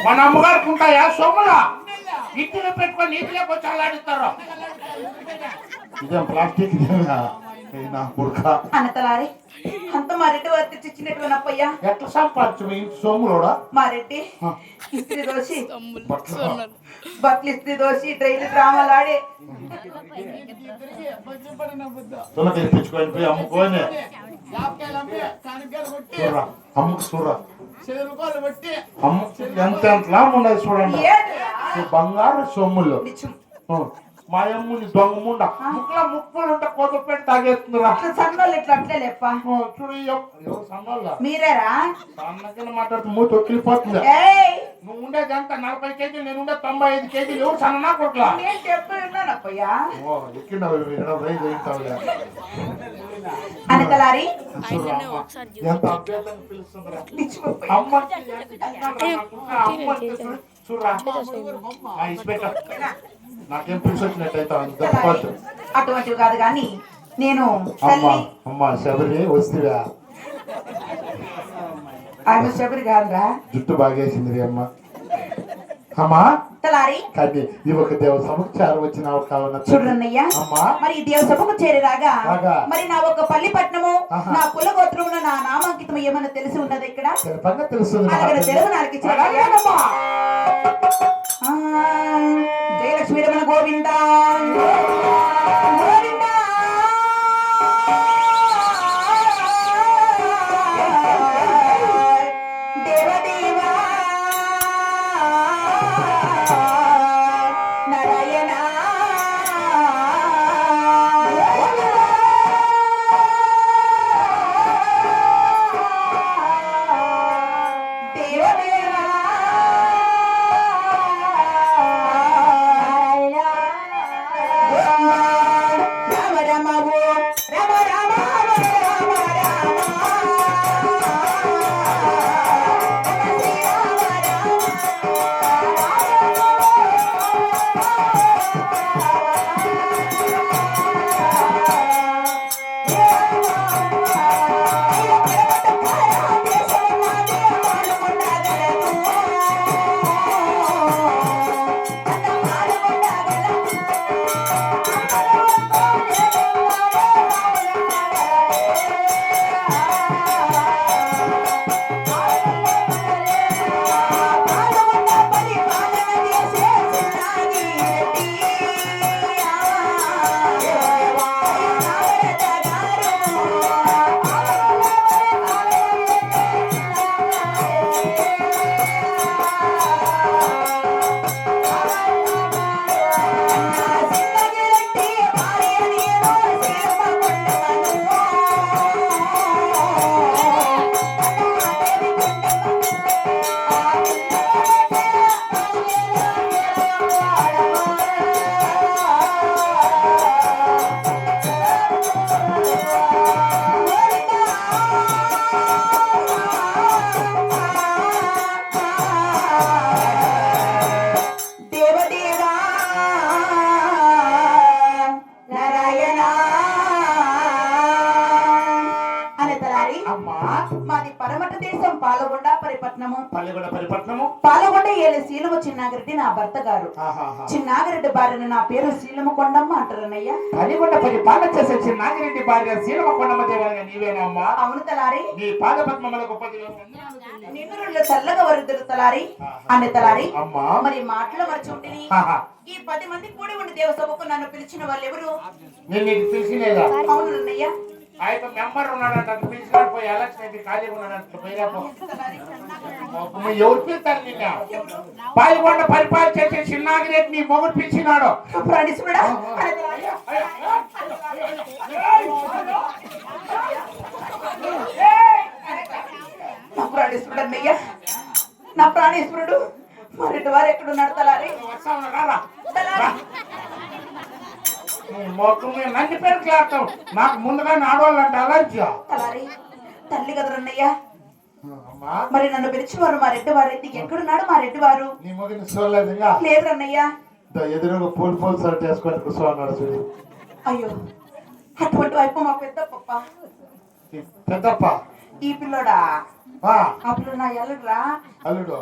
మన అమ్మగారికి ఉంటాయా సొమ్ములా ఇంటిలో పెట్టుకొని నీటిలోకి వచ్చి అల్లాడిస్తారు. ఇదేం ప్లాస్టిక్ నా కొడుక అన్నతలారి అంత మా రెడ్డి వారి తెచ్చినటువంటి అప్పయ్యా ఎట్లా సంపాదించు ఇంటి సొమ్ములోడా మా రెడ్డి ఇస్త్రీ దోసి బట్టలు ఇస్త్రీ దోసి ట్రైన్ డ్రామాలు ఆడి తెచ్చుకొని అమ్ముకొని అమ్ముకు చూడరా అమ్ము ఎంత ఎంత ఉన్నది చూడండి. బంగారు సొమ్ములు మా అమ్ముని దొంగ ముండ ముక్కులు ఉంటే కొద్దిపెట్టి తాగేస్తుందిరా. సన్నోళ్ళు ఇట్లా అట్లే లేప్ప చూడు సన్నోళ్ళ మీరేరా సన్నగా మాట్లాడుతూ మూతి ఒక్కిలిపోతుంది. నువ్వు ఉండేది ఎంత 40 కేజీలు, నేను ఉండే 95 కేజీలు. ఎవరు సన్ననా కొట్లా చెప్పానప్పయ్యా ఎంత చూడరా నాకేం పిలిచి వచ్చినట్టయితే అటువంటివి కాదు కానీ నేను అమ్మా శబరి వస్తువా ఆయన శబరి కాదురా జుట్టు బాగేసింది అమ్మ. అమ్మా తలారి కానీ ఈ ఒక దేవ సముచారం వచ్చినావు కావున చూడన్నయ్యా మరి ఈ దేవ సభకు చేరేరాగా మరి నా ఒక పల్లి పట్నము నా కుల గోత్రమున నా నామాంకితం ఏమన్నా తెలిసి ఉన్నది ఇక్కడ తెలుస్తుంది తెలుగు నాలుగు జయలక్ష్మీ రమణ గోవింద గోవింద దేవదేవా నారాయణ దేవదేవా రామ రామ రామ రామ రామ మాది పరమట దేశం పాలగొండ పరిపట్నము పాలగొండ ఏలే శీలము చిన్నాగిరెడ్డి నా భర్త గారు. చిన్నాగిరెడ్డి భార్యను నా పేరు శీలము కొండమ్మ అంటారన్నయ్యా. పలిగొండ పరిపాలన చేసే చిన్నాగిరెడ్డి భార్య శీలము కొండమ్మ దేవాలయ నీవేనమ్మా. అవును తలారి నీ పాద పద్మములకు 10 నిన్ను రెండు చల్లగా వరుద్దరు తలారి అన్న తలారి. మరి మాటలు మర్చుంటిని ఈ 10 మంది కూడి ఉండి దేవసభకు నన్ను పిలిచిన వాళ్ళు ఎవరు? నేను పిలిచినేదా? అవును అన్నయ్య. ఆయన మెంబర్ ఉన్నాడంట, పిలిచినాడు పోయి ఎలక్షన్ అయితే ఖాళీ ఉన్నాడంట. ఎవరు పిలుస్తారు నిన్న? పాల్గొండ పరిపాలన చేసే చిన్నాగిరెడ్డి నీ మొగుడు పిలిచినాడు. నా ప్రాణేశ్వరుడు మరి వారు ఎక్కడున్నాడు తలారి? నన్ను పేరు క్లాడతావు. నాకు ముందుగా ఆడవాళ్ళు అంటే అలర్జీ. తల్లి కదరన్నయ్యా. మరి నన్ను పిలిచేవారు మా రెడ్డి వారు. ఎక్కడున్నాడు మా రెడ్డి వారు? నీ మొగిని చూడలేదుగా? లేదు అన్నయ్యా. ఎదురుగా పూలు షర్ట్ వేసుకొని కూర్చోన్నాడు చూడు. అయ్యో అటువంటి వైపు మా పెద్దప్ప ఈ పిల్లోడా? ఆ పిల్ల నా అల్లుడురా. అల్లుడు